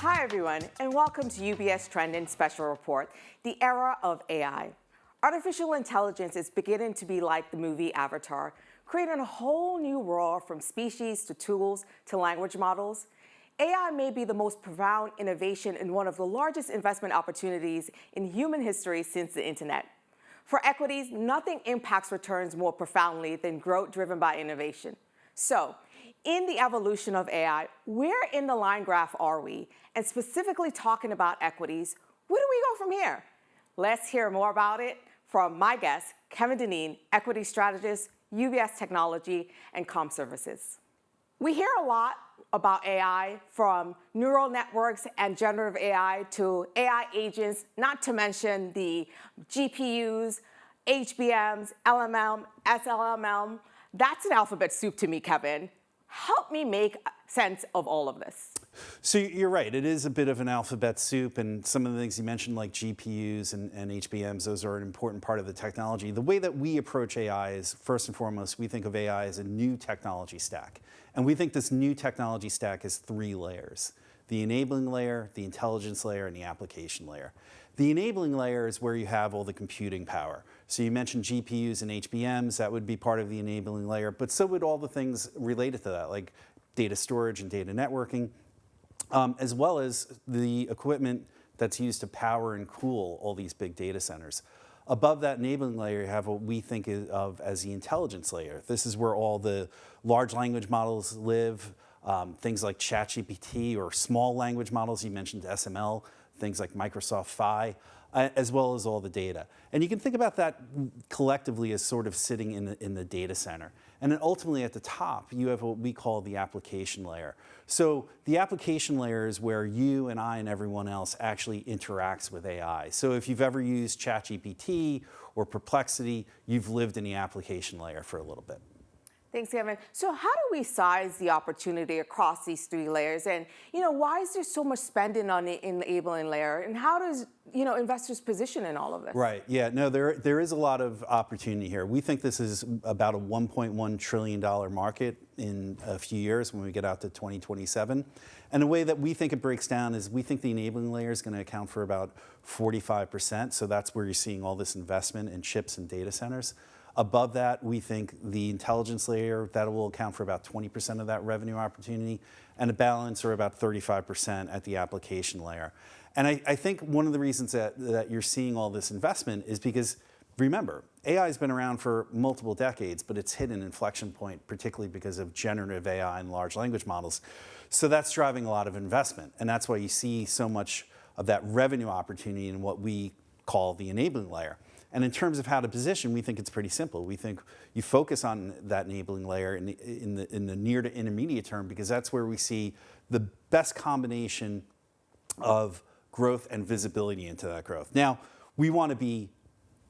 Hi, everyone, and welcome to UBS Trend and Special Report, the era of AI. Artificial intelligence is beginning to be like the movie Avatar, creating a whole new world from species to tools to language models. AI may be the most profound innovation and one of the largest investment opportunities in human history since the internet. For equities, nothing impacts returns more profoundly than growth driven by innovation. So, in the evolution of AI, where in the line graph are we? And specifically talking about equities, where do we go from here? Let's hear more about it from my guest, Kevin Dennean, equity strategist, UBS Technology and Com Services. We hear a lot about AI, from neural networks and generative AI to AI agents, not to mention the GPUs, HBMs, LMM, SLMM. That's an alphabet soup to me, Kevin. Help me make sense of all of this. So you're right, it is a bit of an alphabet soup, and some of the things you mentioned like GPUs and HBMs, those are an important part of the technology. The way that we approach AI is, first and foremost, we think of AI as a new technology stack. And we think this new technology stack is 3 layers: the enabling layer, the intelligence layer, and the application layer. The enabling layer is where you have all the computing power. So you mentioned GPUs and HBMs, that would be part of the enabling layer, but so would all the things related to that, like data storage and data networking, as well as the equipment that's used to power and cool all these big data centers. Above that enabling layer, you have what we think of as the intelligence layer. This is where all the large language models live, things like ChatGPT or small language models. You mentioned SML, things like Microsoft Phi, as well as all the data. And you can think about that collectively as sort of sitting in the data center. And then ultimately at the top, you have what we call the application layer. So the application layer is where you and I and everyone else actually interacts with AI. So if you've ever used ChatGPT or Perplexity, you've lived in the application layer for a little bit. Thanks, Kevin. So how do we size the opportunity across these 3 layers? And, why is there so much spending on the enabling layer? And how does, investors position in all of this? Right, yeah, no, there is a lot of opportunity here. We think this is about a $1.1 trillion market in a few years when we get out to 2027. And the way that we think it breaks down is we think the enabling layer is going to account for about 45%. So that's where you're seeing all this investment in chips and data centers. Above that, we think the intelligence layer, that will account for about 20% of that revenue opportunity, and a balance, or about 35% at the application layer. And I think one of the reasons that you're seeing all this investment is because, remember, AI has been around for multiple decades, but it's hit an inflection point, particularly because of generative AI and large language models. So that's driving a lot of investment, and that's why you see so much of that revenue opportunity in what we call the enabling layer. And in terms of how to position, we think it's pretty simple. We think you focus on that enabling layer in the near to intermediate term, because that's where we see the best combination of growth and visibility into that growth. Now, we want to be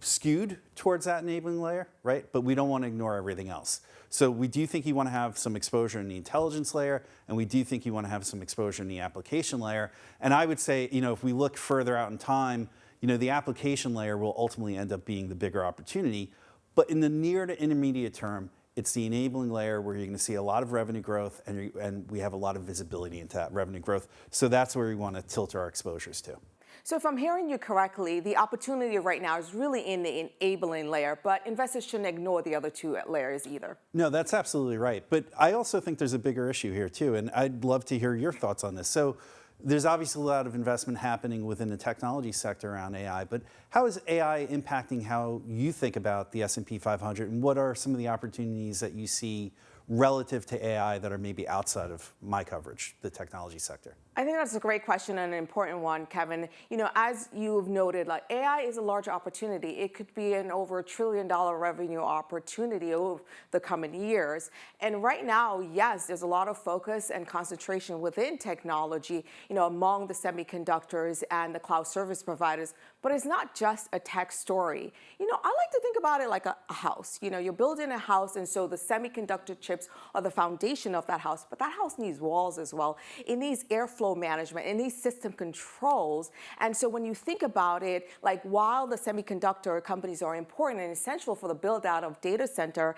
skewed towards that enabling layer, right? But we don't want to ignore everything else. So we do think you want to have some exposure in the intelligence layer, and we do think you want to have some exposure in the application layer. And I would say, if we look further out in time, the application layer will ultimately end up being the bigger opportunity. But in the near to intermediate term, it's the enabling layer where you're going to see a lot of revenue growth, and we have a lot of visibility into that revenue growth. So that's where we want to tilt our exposures to. So if I'm hearing you correctly, the opportunity right now is really in the enabling layer, but investors shouldn't ignore the other 2 layers either. No, that's absolutely right. But I also think there's a bigger issue here too, and I'd love to hear your thoughts on this. So there's obviously a lot of investment happening within the technology sector around AI, but how is AI impacting how you think about the S&P 500, and what are some of the opportunities that you see relative to AI that are maybe outside of my coverage, the technology sector? I think that's a great question and an important one, Kevin. As you've noted, AI is a large opportunity. It could be an over $1 trillion revenue opportunity over the coming years. And right now, yes, there's a lot of focus and concentration within technology, among the semiconductors and the cloud service providers. But it's not just a tech story. I like to think about it like a house. You're building a house, and so the semiconductor chips are the foundation of that house. But that house needs walls as well. It needs airflow management, it needs system controls. And so when you think about it, while the semiconductor companies are important and essential for the build out of data center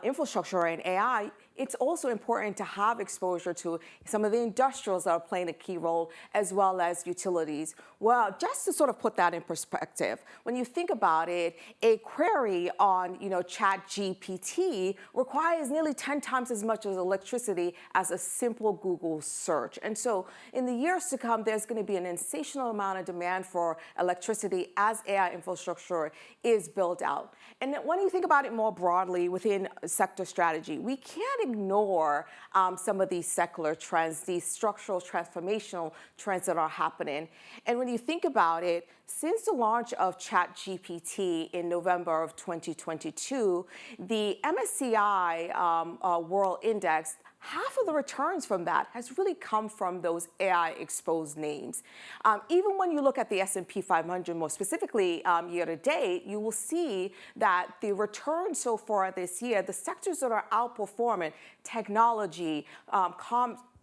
infrastructure and AI, it's also important to have exposure to some of the industrials that are playing a key role, as well as utilities. Well, just to sort of put that in perspective, when you think about it, a query on ChatGPT requires nearly 10 times as much as electricity as a simple Google search. And so in the years to come, there's going to be an insatiable amount of demand for electricity as AI infrastructure is built out. And when you think about it more broadly within sector strategy, we can't ignore some of these secular trends, these structural transformational trends that are happening. And when you think about it, since the launch of ChatGPT in November of 2022, the MSCI World Index, half of the returns from that has really come from those AI-exposed names. Even when you look at the S&P 500, more specifically year to date, you will see that the returns so far this year, the sectors that are outperforming, technology,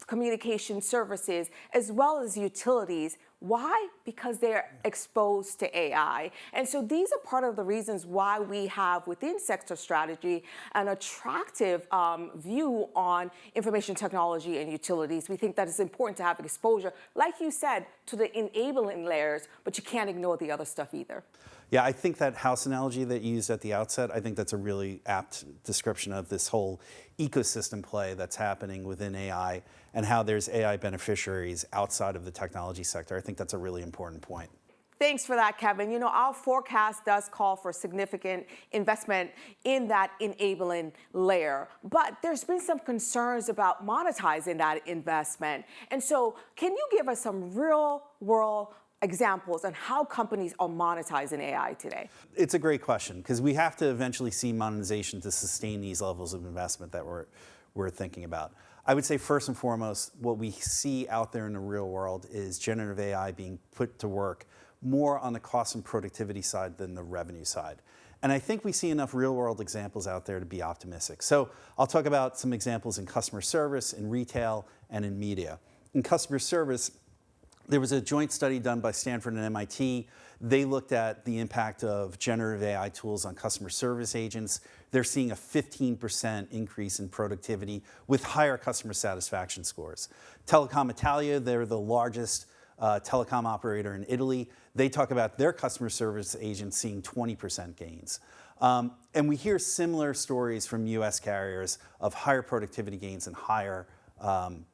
communication services, as well as utilities. Why? Because they're exposed to AI. And so these are part of the reasons why we have within sector strategy an attractive view on information technology and utilities. We think that it's important to have exposure, like you said, to the enabling layers, but you can't ignore the other stuff either. Yeah, I think that house analogy that you used at the outset, I think that's a really apt description of this whole ecosystem play that's happening within AI and how there's AI beneficiaries outside of the technology sector. I think that's a really important point. Thanks for that, Kevin. Our forecast does call for significant investment in that enabling layer, but there's been some concerns about monetizing that investment. And so can you give us some real-world examples on how companies are monetizing AI today? It's a great question, because we have to eventually see monetization to sustain these levels of investment that we're thinking about. I would say first and foremost, what we see out there in the real world is generative AI being put to work more on the cost and productivity side than the revenue side. And I think we see enough real world examples out there to be optimistic. So I'll talk about some examples in customer service, in retail, and in media. In customer service, there was a joint study done by Stanford and MIT. They looked at the impact of generative AI tools on customer service agents. They're seeing a 15% increase in productivity with higher customer satisfaction scores. Telecom Italia, they're the largest telecom operator in Italy. They talk about their customer service agents seeing 20% gains. And we hear similar stories from US carriers of higher productivity gains and higher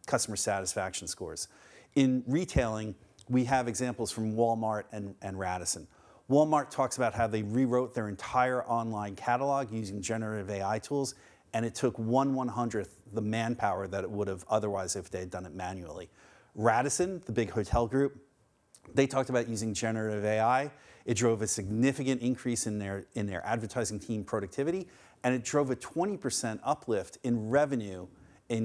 customer satisfaction scores. In retailing, we have examples from Walmart and Radisson. Walmart talks about how they rewrote their entire online catalog using generative AI tools, and it took 1/100th the manpower that it would have otherwise if they had done it manually. Radisson, the big hotel group, they talked about using generative AI. It drove a significant increase in their advertising team productivity, and it drove a 20% uplift in revenue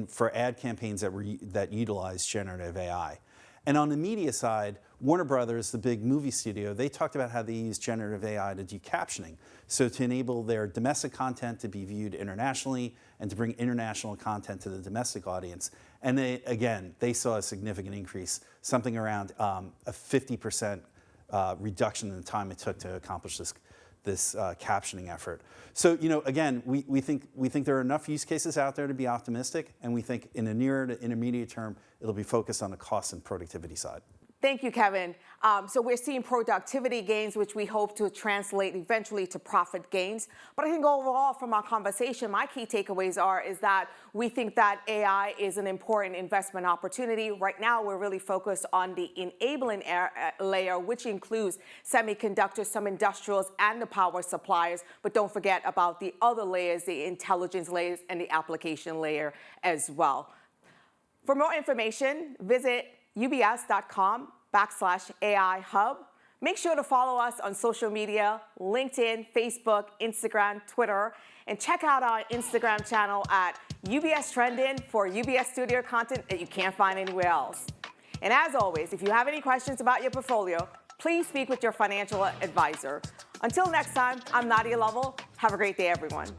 for ad campaigns that utilize generative AI. And on the media side, Warner Brothers, the big movie studio, they talked about how they use generative AI to do captioning. So to enable their domestic content to be viewed internationally and to bring international content to the domestic audience. And they saw a significant increase, something around a 50% reduction in the time it took to accomplish this captioning effort. So, again, we think there are enough use cases out there to be optimistic, and we think in the near to intermediate term, it'll be focused on the cost and productivity side. Thank you, Kevin. So we're seeing productivity gains, which we hope to translate eventually to profit gains. But I think overall from our conversation, my key takeaways is that we think that AI is an important investment opportunity. Right now, we're really focused on the enabling layer, which includes semiconductors, some industrials, and the power suppliers. But don't forget about the other layers, the intelligence layers and the application layer as well. For more information, visit ubs.com/AI Hub. Make sure to follow us on social media, LinkedIn, Facebook, Instagram, Twitter, and check out our Instagram channel at UBS Trending for UBS Studio content that you can't find anywhere else. And as always, if you have any questions about your portfolio, please speak with your financial advisor. Until next time, I'm Nadia Lovell. Have a great day, everyone.